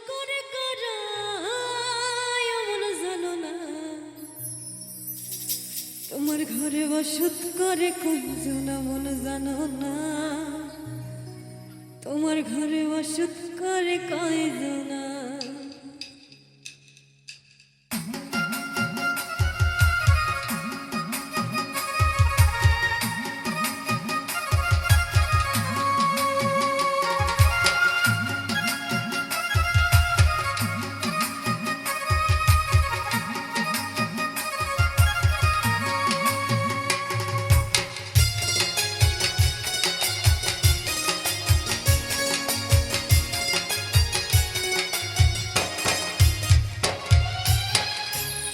করে কারায় মন জানো না, তোমার ঘরে বসত করে কয়জন মন জানো না, তোমার ঘরে বসত করে কয়জন।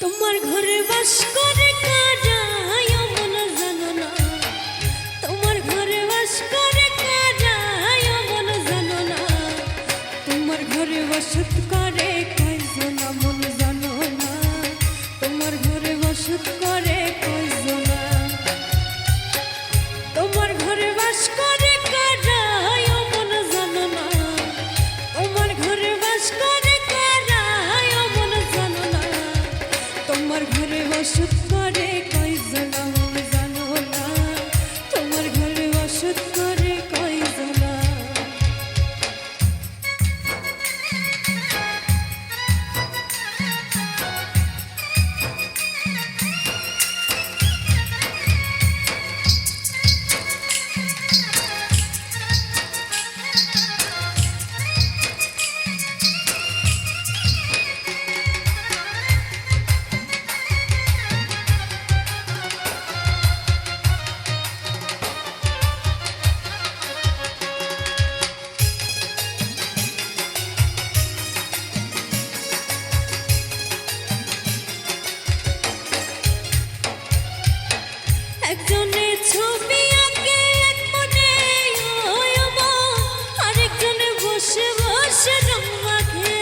তোমার ঘরে বাস করে কারায় মন জানো না, তোমার ঘরে বাস করে কারায় মন জানো না, তোমার ঘরে বসত করে কয়জন মন জানো না, তোমার ঘরে বসত করে কয়জন, তোমার ঘরে বাস করে কারায় মন জানো না, তোমার ঘরে বাস করে কারায় মন জানো না, তোমার ঘরে বসত করে কয়জন মন জানো না, তোমার ঘরে বসত করে কয়জন। একজনে ছবি আঁকে এক মনে ওই মন, আরেকজনে বসে বসে রং মাখে,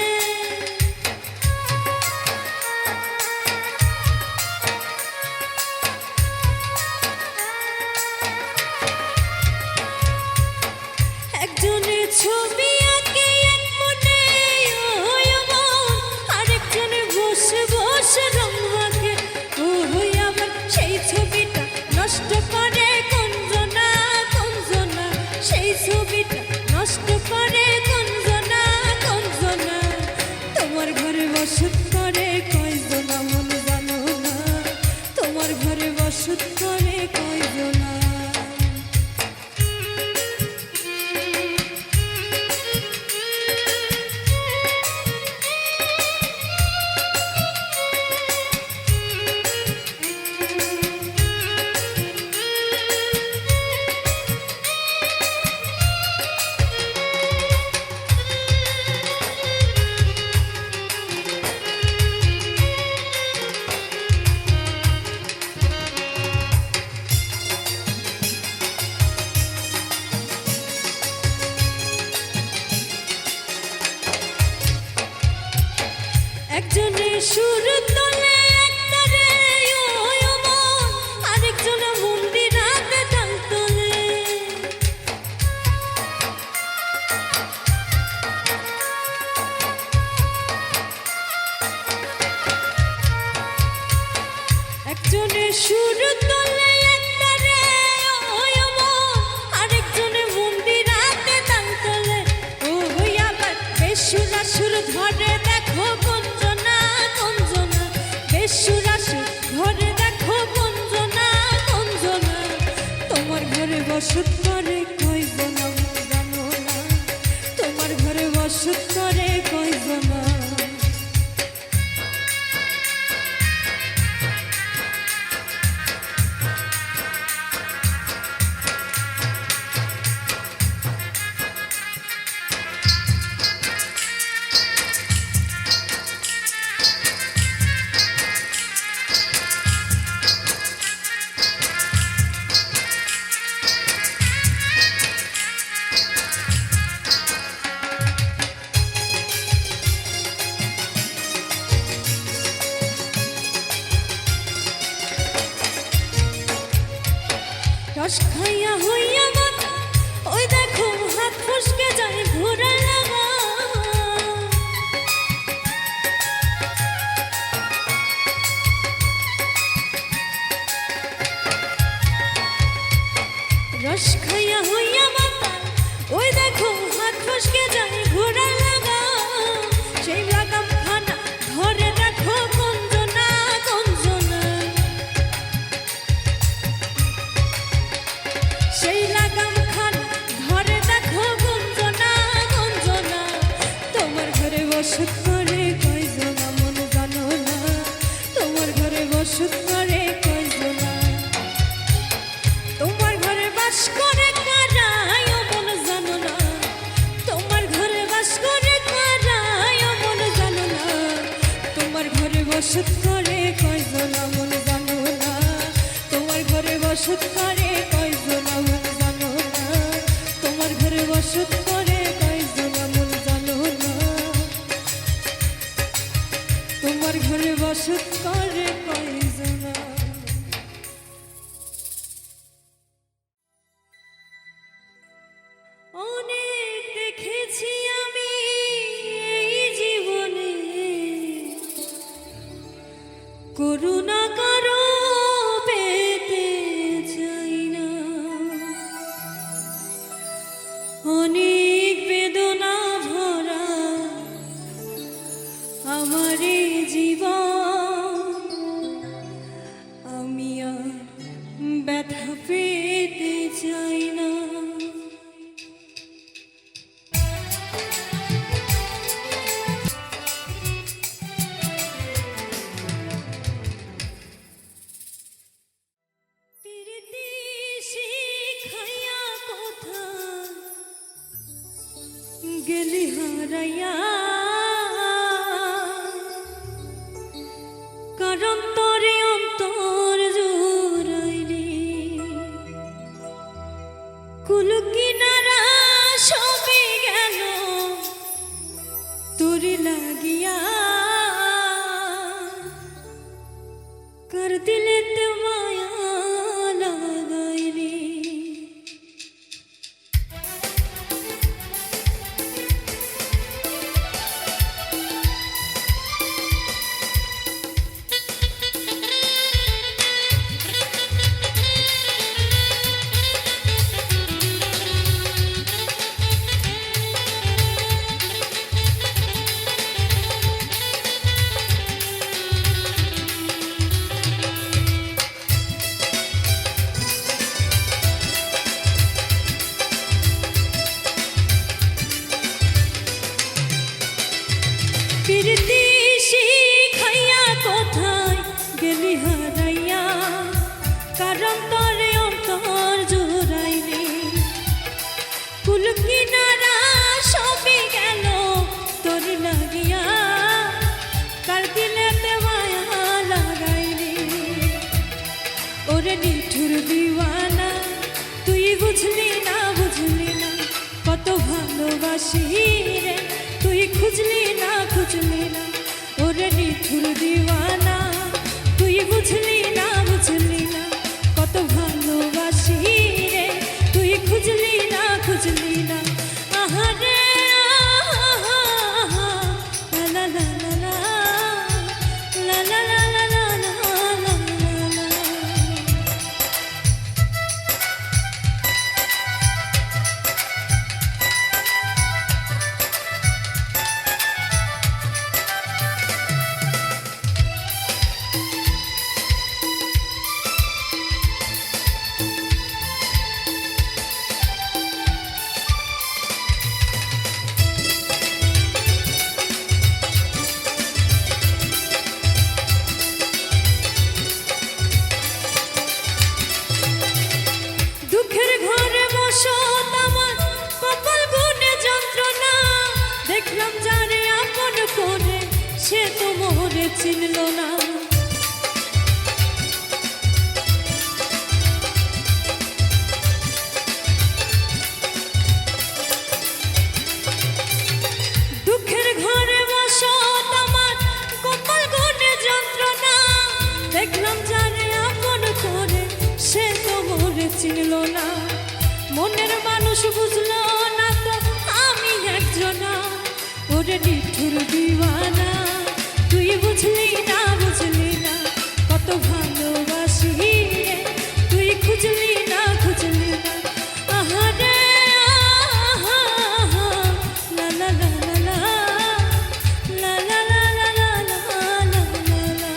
একজনে ছবি আঁকে এক মনে ওই মন, আরেকজনে বসে বসে রং মাখে, ওই আবার সেই ছবিটা নষ্ট করে কোনজনা কোনজনা, সেই ছবিটা নষ্ট করে কোনজনা কোনজনা, তোমার ঘরে বসত করে কয়জন মন জানো না, তোমার ঘরে বসত করে কয়জনা। একজনে সুর তোলে একতারে ওই মন, আরেকজনে মন্দিরাতে তাল তোলে, একজনে সুর তোলে একতারে ওই মন, আরেকজনে মন্দিরাতে তাল তোলে, ওই আবার বেসুরা সুর ধরে দেখো কোনজনা কোনজনা, বেসুরা সুর ধরে দেখো কোনজনা কোনজনা, তোমার ঘরে বসত করে কয়জন মন জানো না, তোমার ঘরে বসত করে কয়জন। বসত করে কয়জন আমন জানো না, তোমার ঘরে বসত করে কয়জন আমন জানো না, তোমার ঘরে বসত করে কয়জন আমন জানো না, তোমার ঘরে বসত করে কয়জন। অনেক দেখেছি আমি এই জীবনে, করুণা কারো পেতে চাই না, অনেক বেদনা ভরা আমার এই জীবন, আমি আর ব্যথা পেতে চাই না। গেলি হারাইয়া, কারণ তোরে অন্তর জুড়াইলি, কুল কিনারা সবই গেল তোরে লাগিয়া, কার দিলেতে মায়া লাগাইলি। প্রীতি শিখাইয়া কোথায় গেলি হারাইয়া, কারণ তোরে অন্তর জোড়াইলি, কুল কিনারা সবই গেল তোর লাগিয়া, কার দিলেতে মায়া লাগাইলি। ওরে নিঠুর দিওয়ানা, তুই বুঝলি না বুঝলি না কত ভালোবাসি রে, তুই খুঁজলি না খুঁজলি না। ওরে নিঠুর দিওয়ানা, তুই বুঝলি না বুঝলি না কত ভালোবাসি রে, তুই খুঁজলি না খুঁজলি না। আহারে আহা লা লা লা লা লা লা লা লা লা লা লা লা। দেখলাম যারে আপন করে সে তো মোরে চিনল না, দুঃখের ঘরে বসত আমার কপাল গুনে যন্ত্রণা, দেখলাম যারে আপন করে সে তো মোরে চিনল না, মনের মানুষ বুঝলো না তো আমি একজনা। ওরে নিঠুর দিওয়ানা, তুই বুঝলি না বুঝলি না কত ভালোবাসি রে, তুই খুঁজলি না খুঁজলি না। আহারে আহা লা লা লা লা লা লা লা লা লা লা লা লা।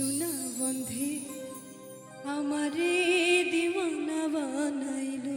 সোনা বন্ধে আমারে দিওয়ানা বানাইলো।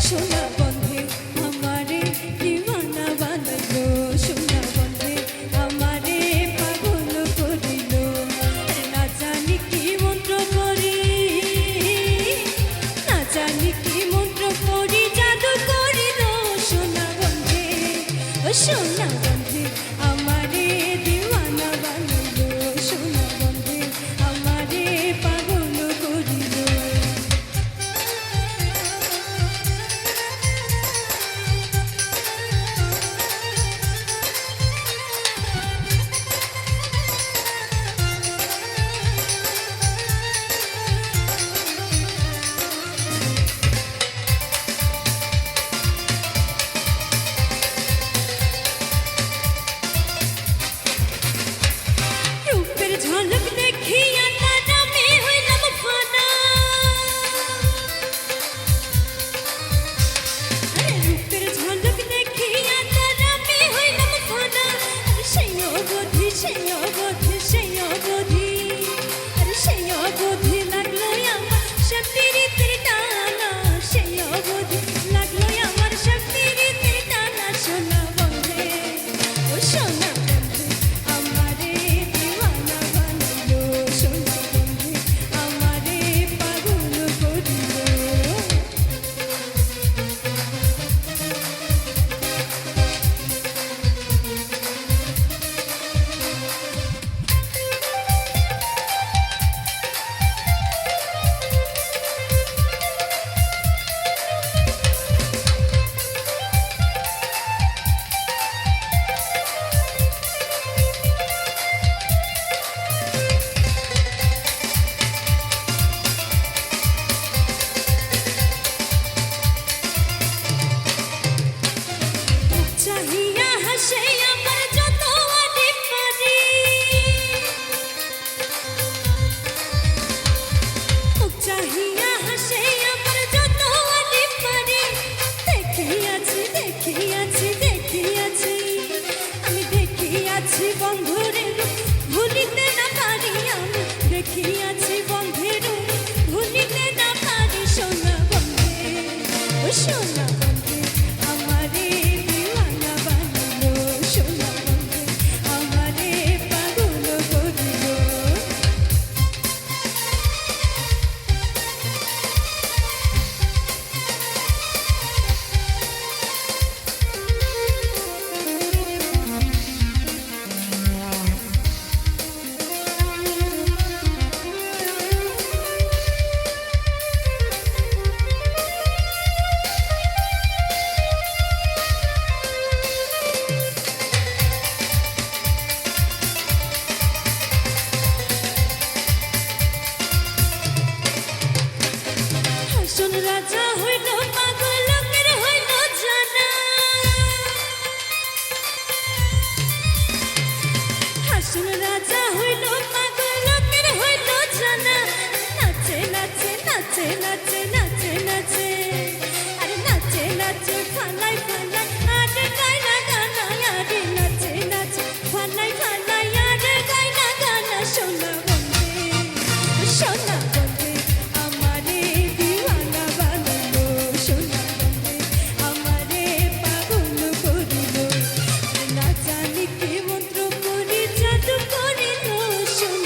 সোনা বন্ধে আমারে দিওয়ানা বানাইলো, সোনা বন্ধে আমারে পাগল করিলো। না জানি কি মন্ত্র করি, না জানি কি মন্ত্র করি, জাদু করিলো। সোনা বন্ধে, ও সোনা বন্ধে আমারে দিওয়ানা বানাইলো, সোনা বন্ধে আমারে পাগল করিলো। রূপের ঝলক দেখিয়া তার আমি হইলাম ফানা, আরে রূপের ঝলক দেখিয়া তার আমি হইলাম ফানা। আরে সেই অবধি, সেই অবধি, সেই অবধি, আরে সেই অবধি লাগলো আমার সব পিরিতের টানা, সেই অবধি লাগলো আমার সব পিরিতের টানা। সোনা বন্ধে, ও সোনা বন্ধে আমারে দিওয়ানা বানাইলো, সোনা বন্ধে আমারে পাগল করিলো। চাহিয়া হাসে আমার যত আদি পারি, চাহিয়া হাসে আমার যত আদি পারি। দেখিয়াছি, দেখিয়াছি, দেখিয়াছি, আমি দেখিয়াছি বন্ধুরে ভুলিতে না পারি, আমি দেখিয়াছি বন্ধের ভুলিতে না পারি। সোনা বন্ধে, ও সোনা বন্ধে আমারে দিওয়ানা বানাইলো, সোনা বন্ধে আমারে পাগল করিলো। হাসন রাজা হইল পাগল লোকের হইল জানা, হাসন রাজা হইল পাগল লোকের হইল জানা। নাচে নাচে নাচে নাচে নাচে নাচে, আরে নাচে নাচে ফালাই ফালাই আরে গাইনা গানা, আরে নাচে নাচে ফালাই ফালাই আরে গাইনা গানা। সোনা বন্ধে, সোনা বন্ধে আমারে দিওয়ানা বানাইলো, সোনা বন্ধে আমারে পাগল করিলো। না জানি কি মন্ত্র করি, জাদু করিলো। সোনা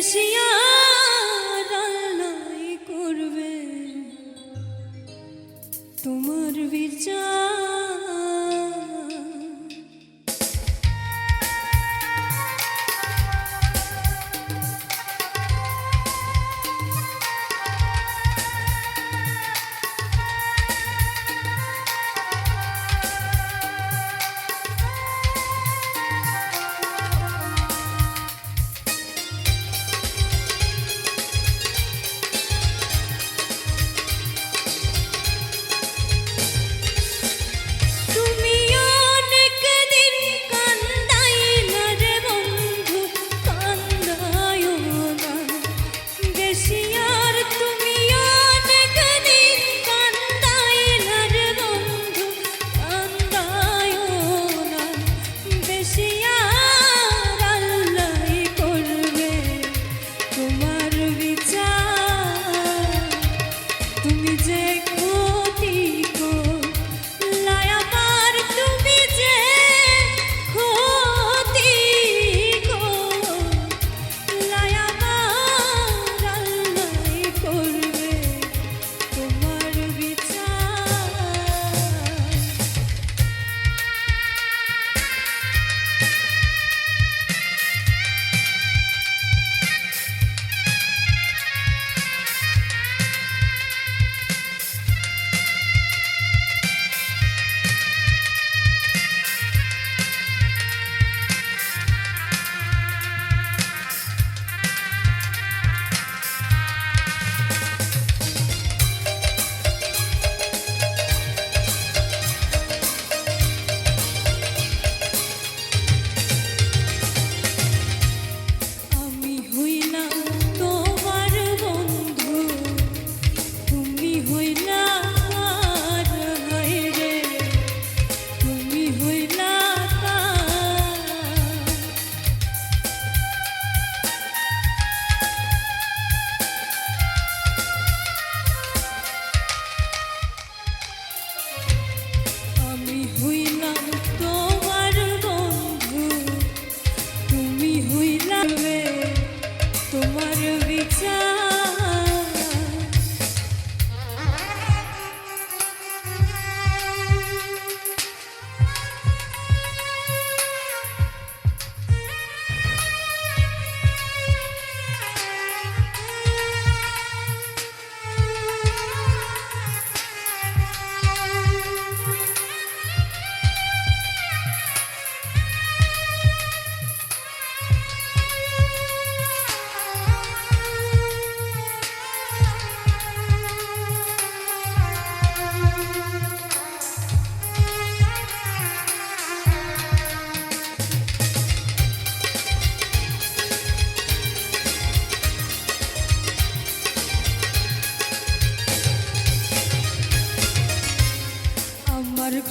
বেশি আর আল্লাহ করবে তোমার বিচার।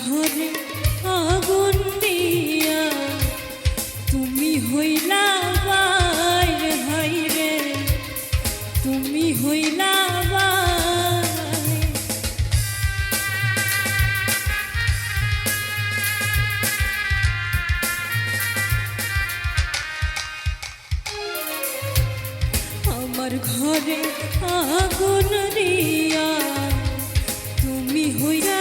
ঘরে আগুন দিয়া তুমি হইলা বাইর, হাই রে তুমি হইলা বাইর। আমার ঘরে আগুন দিয়া তুমি হইলা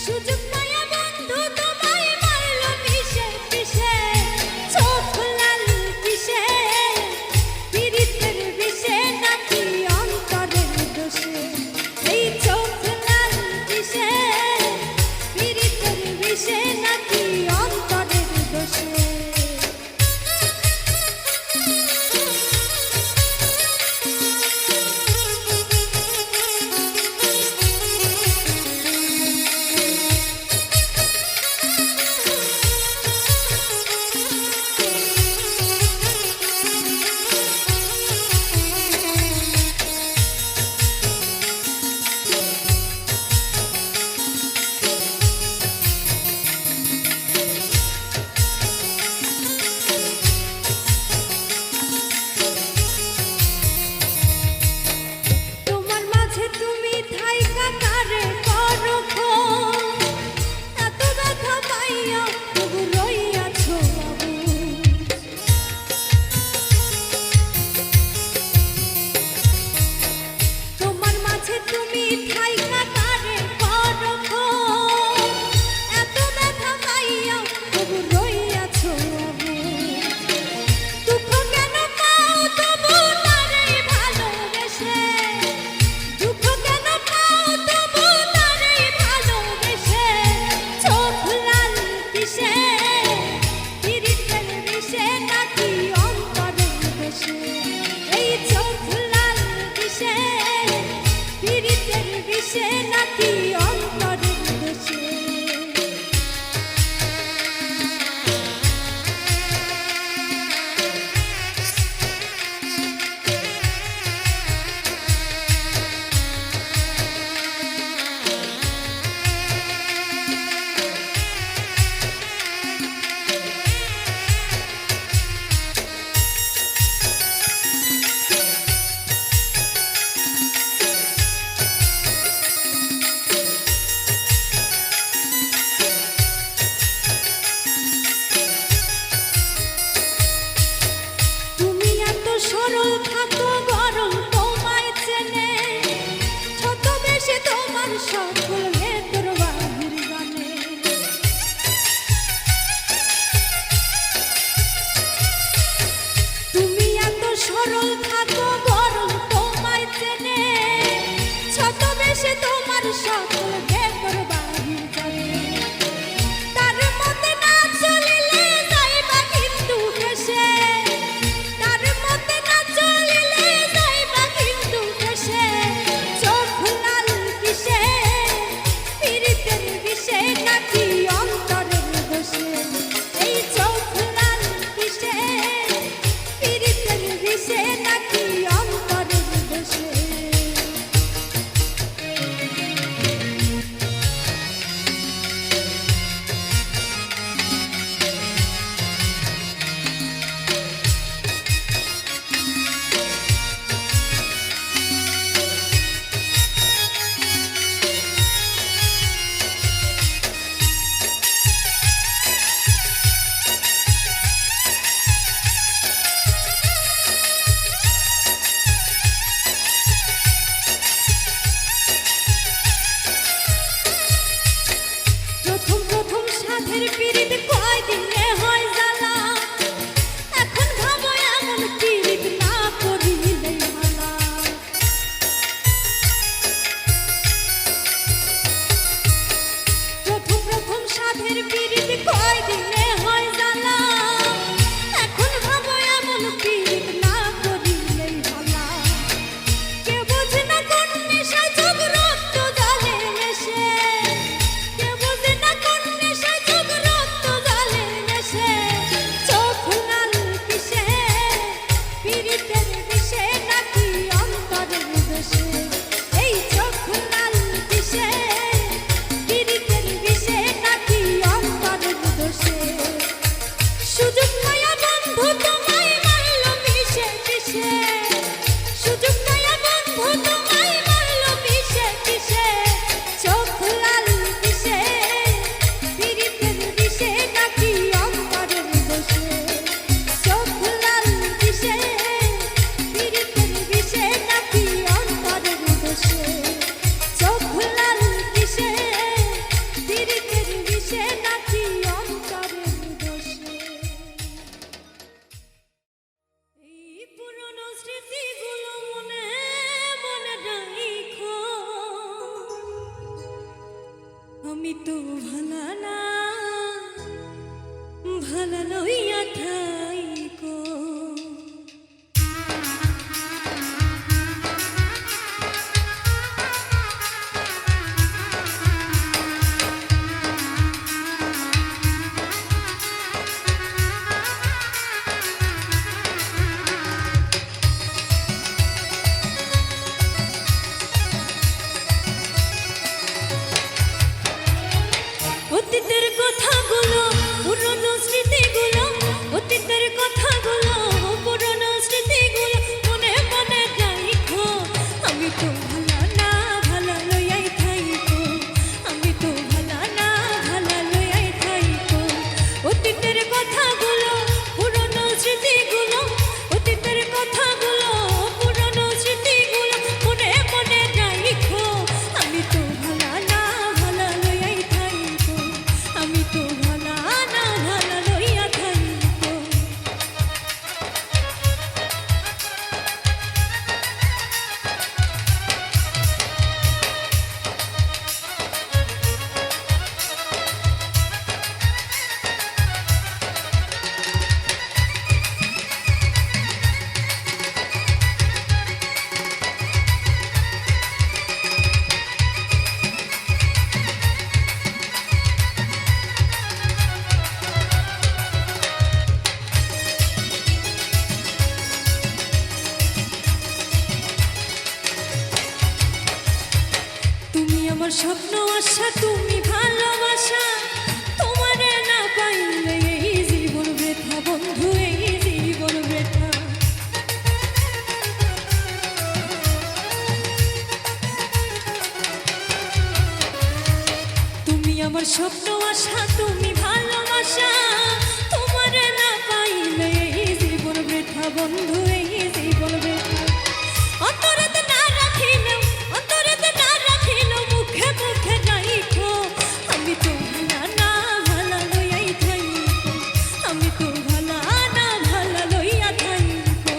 সুযোগ পায়া বন্ধু তোমায় মারলো পিষে পিষে, চোখ লাল কিসে, পীড়িতের বিষে নাকি অন্তরের দোষে, এই চোখ লাল কিসে, পীড়িতের বিষে নাকি অন্তরের দোষে। তোমার মাঝে তুমি থাইকা কারে পরখন, এত ব্যথা পাইয়া তবু রইয়াছো অবুঝ। তোমার মাঝে তুমি থাইকা কারে পরখন, এত ব্যথা পাইয়া তবু রইয়াছো অবুঝ। দুঃখ কেন পাও তবু তারে ভালোবেসে, দুঃখ কেন পাও তবু তারে ভালোবেসে, চোখ লাল কিসে, পীড়িতের বিষে নাকি অন্তরের দোষে, এই চোখ লাল কিসে, পীড়িতের বিষে নাকি অন্তরের দোষে। তুমি এত সরল থাকো গরম তোমায় চেনে, ছদ্মবেশে তোমার সকল ভেতর বাহির গানে। তুমি এত সরল থাকো গরম তোমায় চেনে, ছদ্মবেশে তোমার সকল ভেতর বাহির গানে। তার মতে না চলিলে যাইবা কিন্তু হেসে, তার মতে না চলিলে স্বপ্ন আশা তুমি ভালোবাসা, তোমারে না পাইলে এই জীবন বৃথা বন্ধু, এই জীবন বৃথা। তুমি আমার স্বপ্ন আশা তুমি ভালোবাসা, তোমারে না পাইলে এই জীবন বৃথা বন্ধু, এই জীবন বৃথা। অন্তরেতে না রাখিলেও, অন্তরেতে না রাখিলেও মুখে মুখে রাইখো, আমি তো ভালা না ভালা লইয়াই থাইকো, আমি তো ভালা না ভালা লইয়া থাইকো।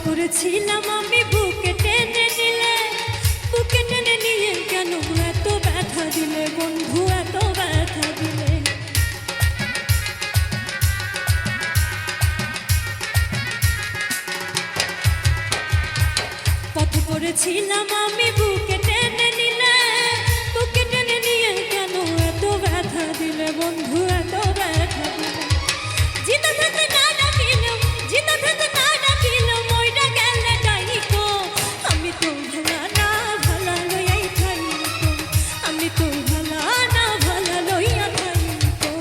করেছিলাম আমি বুকে টেনে নিলে, বুকে টেনে নিয়ে কেন এত ব্যথা দিলে বন্ধু, এত ব্যথা দিলে। পথ করেছিলাম আমি বুকে টেনে নিলে, বুকে টেনে নিয়ে কেন এত ব্যথা দিলে বন্ধু, এত ব্যথা দিলে। জিতা থাকতে না ডাকিলেও, জিতা থাকতে না ডাকিলেও মইরা গেলে ডাইকো, আমি তো ভালা না ভালা লইয়াই থাইকো, আমি তো ভালা না ভালা লইয়া থাইকো।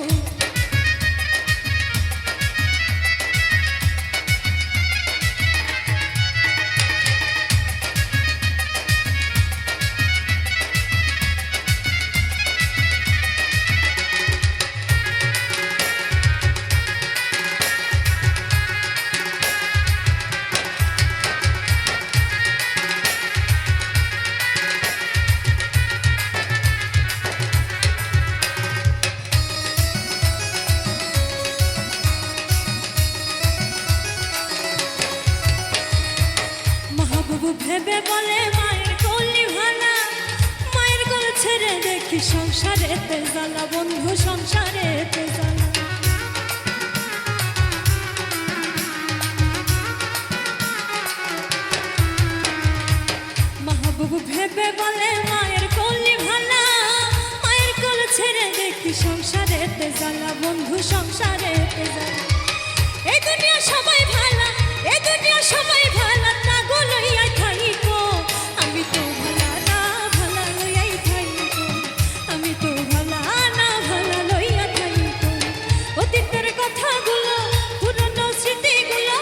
মাহবুবু ভেবে বলে মায়ের কোলে ভালা, মায়ের কোল ছেড়ে দেখি সংসারেতে জ্বালা বন্ধু, সংসারেতে জ্বালা। মাহবুবু ভেবে বলে মায়ের কোলে ভালা, মায়ের কোল ছেড়ে দেখি সংসারেতে জ্বালা বন্ধু, সংসারেতে জ্বালা। এই দুনিয়া সবাই ভালা, এই দুনিয়া সবাই ভালা, তাগো লইয়াই থাইকো, আমি তো ভালা না ভালা লইয়াই থাইকো, আমি তো ভালা না ভালা লইয়া থাইকো। অতীতের কথাগুলো, পুরনো স্মৃতিগুলো,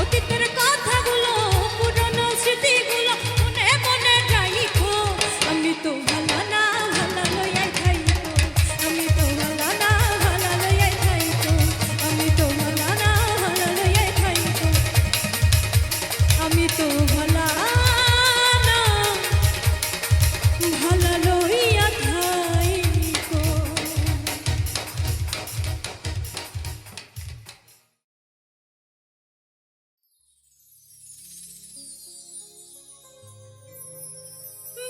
অতীতের কথাগুলো, পুরনো স্মৃতিগুলো মনে মনে রাইখো, আমি তো ভালা না ভালা লইয়াই থাইকো, আমি তো ভালা না ভালা লইয়াই থাইকো, আমি তো ভালা না ভালা লইয়াই থাইকো, আমি তো ভালা না ভালা লইয়া থাইকো।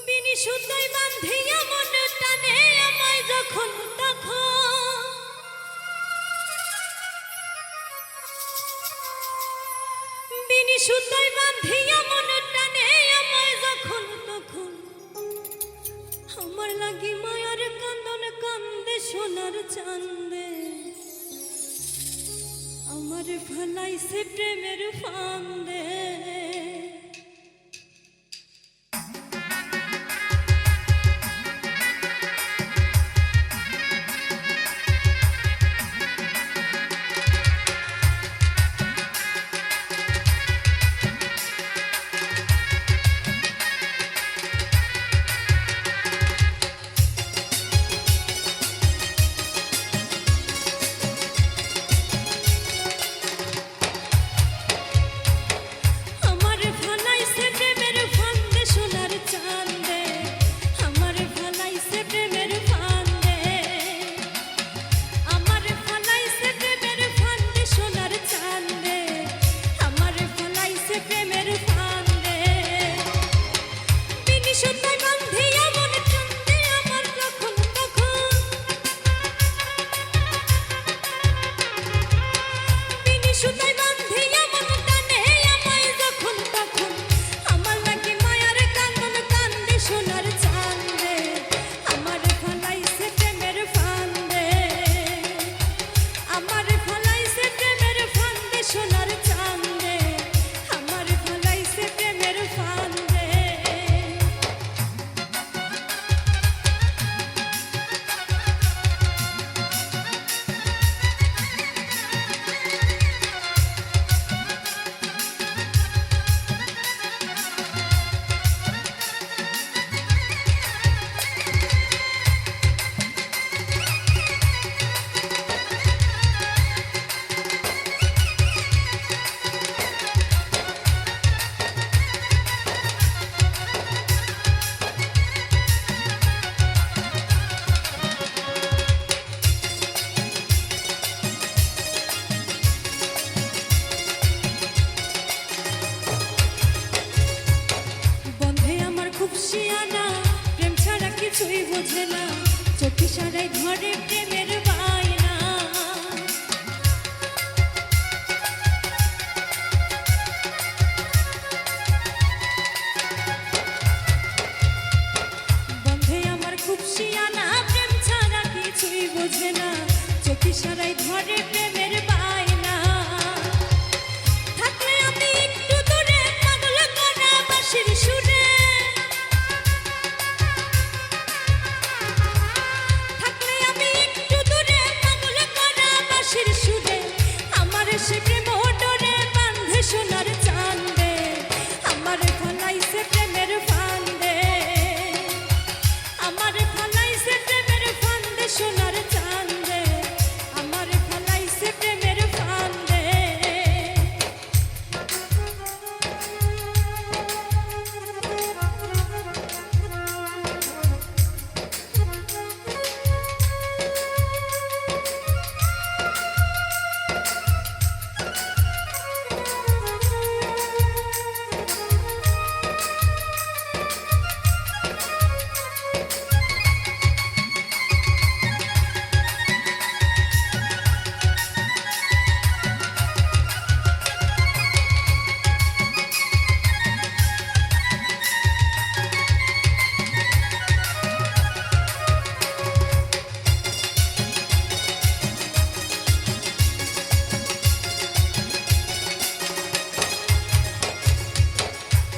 বিনি সুতায় বান্ধিয়া মন টানে আমায় যখন তখন, বিনি সুতায় বান্ধিয়া মন টানে আমায় যখন তখন, আমার লাগি মায়ার কান্দন কান্দে সোনার চান্দে, আমার ফলাইছে প্রেমের ফান্দে। চোখে সারাই ধরে প্রেমের বায়না। বন্ধে আমার খুব শিয়ানা, প্রেম ছাড়া কিছুই বোঝে না, চোখে সারাই ধরে প্রেমের বায়না। থাকলে আমি একটু দূরে পাগল করা বাঁশির সুরে, থাকলে আমি একটু দূরে পাগল করা বাঁশির সুরে, আমার সে প্রেম ডোরে বাঁধে সোনার চাঁদে, আমার ফলাইছে প্রেমের ফান্দে, আমার ফলাইছে প্রেমের ফান্দে সোনার চাঁদে, আমার ফলাইছে প্রেমের ফান্দে।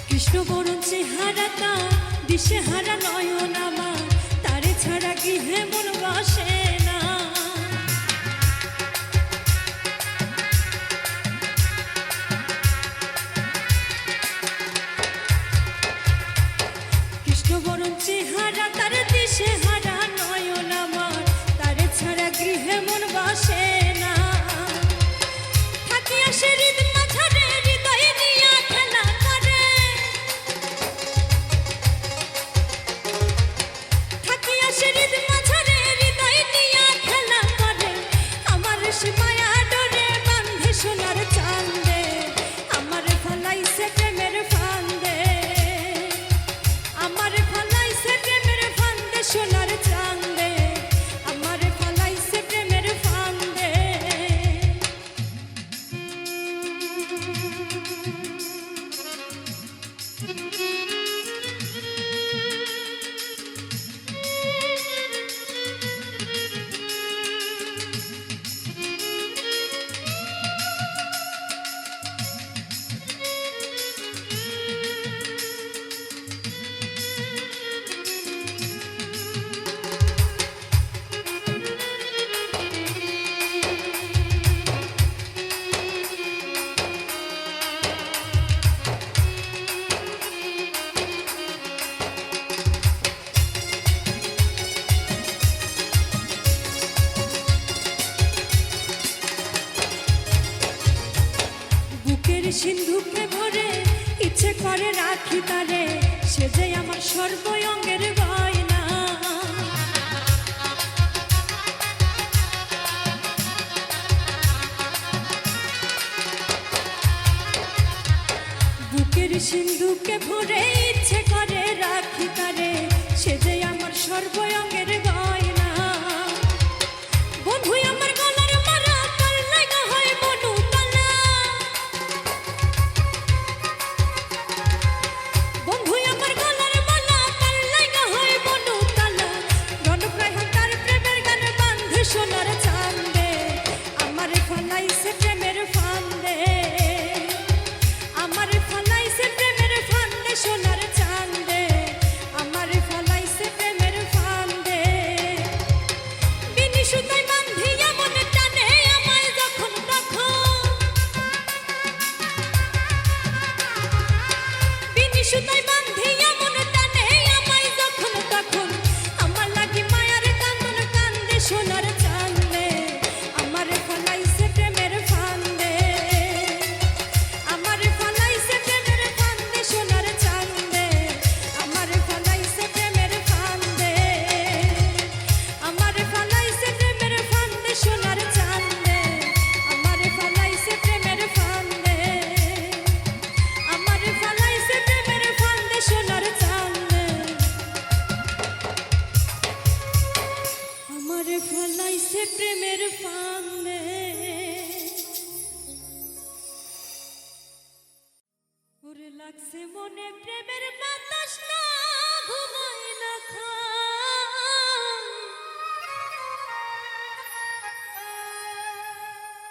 কৃষ্ণবরণ চেহারাটা দিশেহারা নয়ন আমার, তারে ছাড়া গৃহে মন বসে না। কৃষ্ণবরণ চেহারা তার দিশেহারা নয়ন আমার, তারে ছাড়া গৃহে মন বসে না। থাকিয়া সে হৃদ মাঝারে হৃদয়ে নিয়া খেলা করে, থাকিয়া সে হৃদ মাঝারে হৃদয়ে নিয়া খেলা করে, আমার সে মায়া ডোরে বাঁধে সোনার চাঁদে, আমার ফলাইছে প্রেমের ফান্দে, আমার ফলাইছে প্রেমের ফান্দে সোনার চাঁদে, আমার ফলাইছে প্রেমের ফান্দে। বুকের সিন্ধুকে ভরে ইচ্ছে করে রাখি তারে, সে যে আমার সর্বঙ্গের গয়না। বুকের সিন্ধুকে ভরে ইচ্ছে করে রাখি তারে, সে যে আমার সর্বঙ্গের গয়না। বন্ধু আমার গলার মালা কাল লাগা হয় মনু তালা, বন্ধু আমার গলার মালা কাল লাগা হয় মনু তালা, রণপ্রায় তার প্রেমের গান বাঁধে সোনার চাঁদে, আমার ফলাইছে প্রেমের ফান্দে, আমার ফলাইছে প্রেমের ফান্দে সোনার চাঁদে, আমার ফলাইছে প্রেমের ফান্দে। বিনি সুতায় বাঁধিয়া মনে টানে আমায় যখন তখন, বিনি সুতায় বাঁধিয়া মনে টানে আমায় যখন তখন, আমার লাগি মায়ার কান্দন কান্দে সোনার চাঁদে, আমার ফলাইছে প্রেমের ফান্দে, আমার ফলাইছে প্রেমের ফান্দে সোনার চাঁদে, আমার ফলাইছে প্রেমের ফান্দে, আমার ফলাইছে প্রেমের ফান্দে সোনার চাঁদে, আমার ফলাইছে প্রেমের ফান্দে, আমার ফলাইছে প্রেমের ফান্দে সোনার চাঁদে। ফালাইছে প্রেমের ফান্দে ওরে লাগছে মনে প্রেমের বাতাস না ঘুমাই না খায়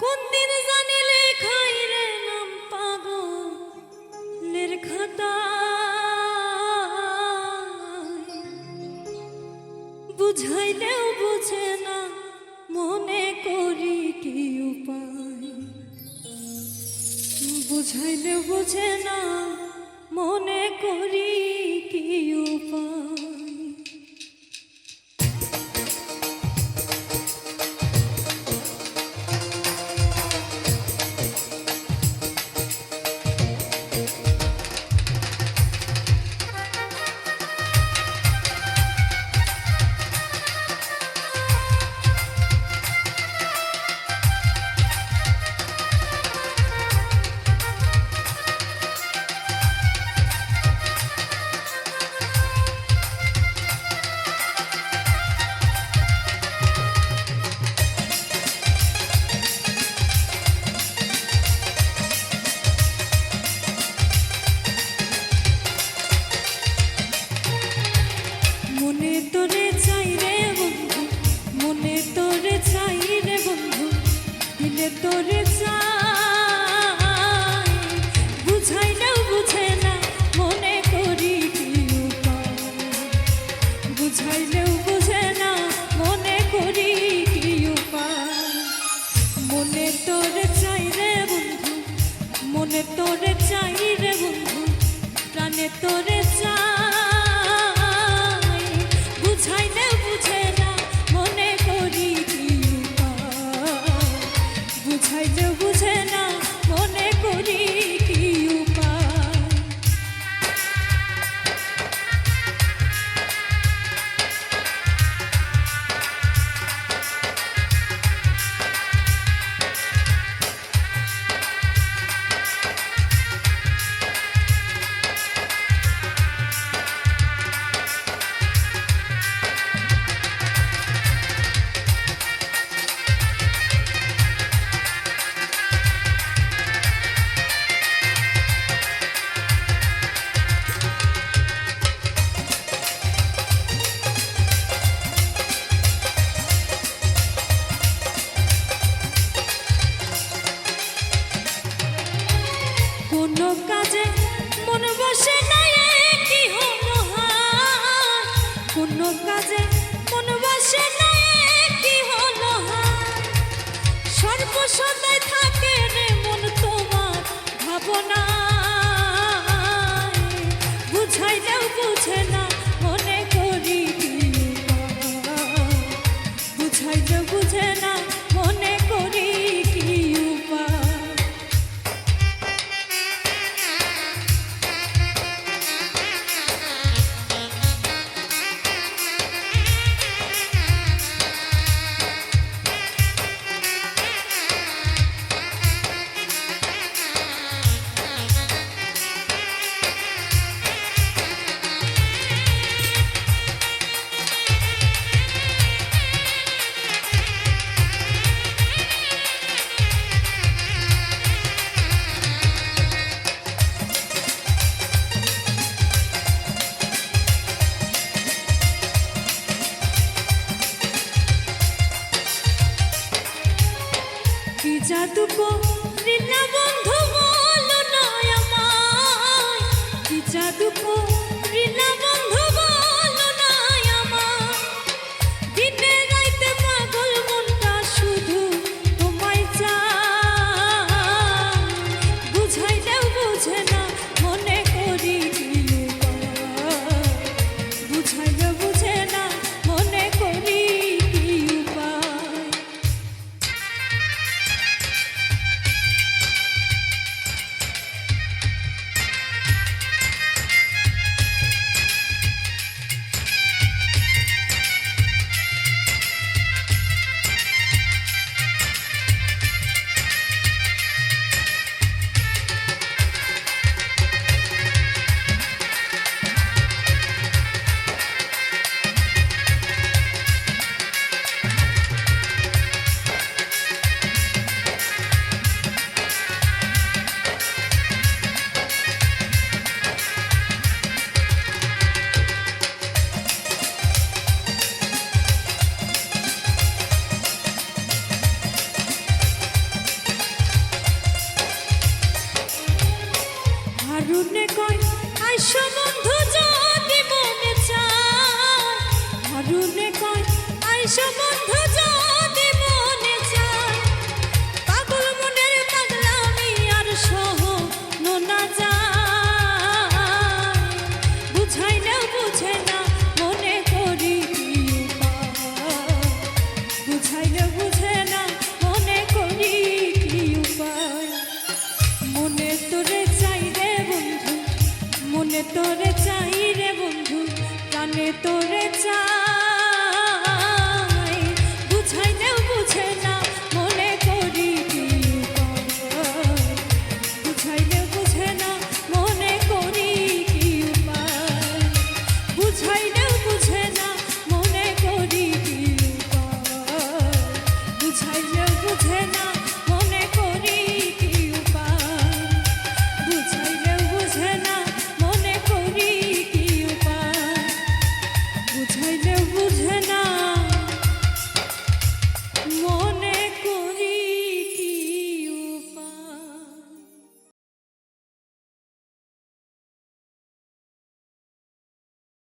কোন দিন জানি লেখাই রে নাম পাগলের খাতা বুঝাইলেও বুঝে না মনে করি কি উপায় বুঝাইলেও বুঝে না মনে করি কি উপায় মনে তোরে চাই রে বন্ধু মনে তোরে চাই রে বন্ধু দিলে তোরে চাই বুঝাইলেও বুঝে না মনে করি কি উপায় বুঝাইলেও বুঝে না মনে করি কি উপায় মনে তোরে চাই রে বন্ধু মনে তোরে চাই রে বন্ধু প্রাণে তোরে চাই বুঝাইলেও বুঝে না মনে করি কি উপায় বুঝাইলেও বুঝে না মনে করি কি উপায় কোনো কাজে মন বসে না কি হলো হায় কোনো কাজে মন বসে না কি হলো হায় সর্বসদাই থাকে রে মন তোমার ভাবনা বুঝাইলেও বুঝে না মনে করি কি উপায় বুঝাইলেও বুঝে না মনে করি কি উপায় কি জাদু করিলা বন্ধু বলো না আমায় কি জাদু করিলা বন্ধু বলো না আমায় দিনে রাইতে পাগল মনটা শুধু তোমায় চায় বুঝাইলেও বুঝে না মনে করি কি উপায় বুঝাইলেও বুঝে না মনে করি কি উপায় সময়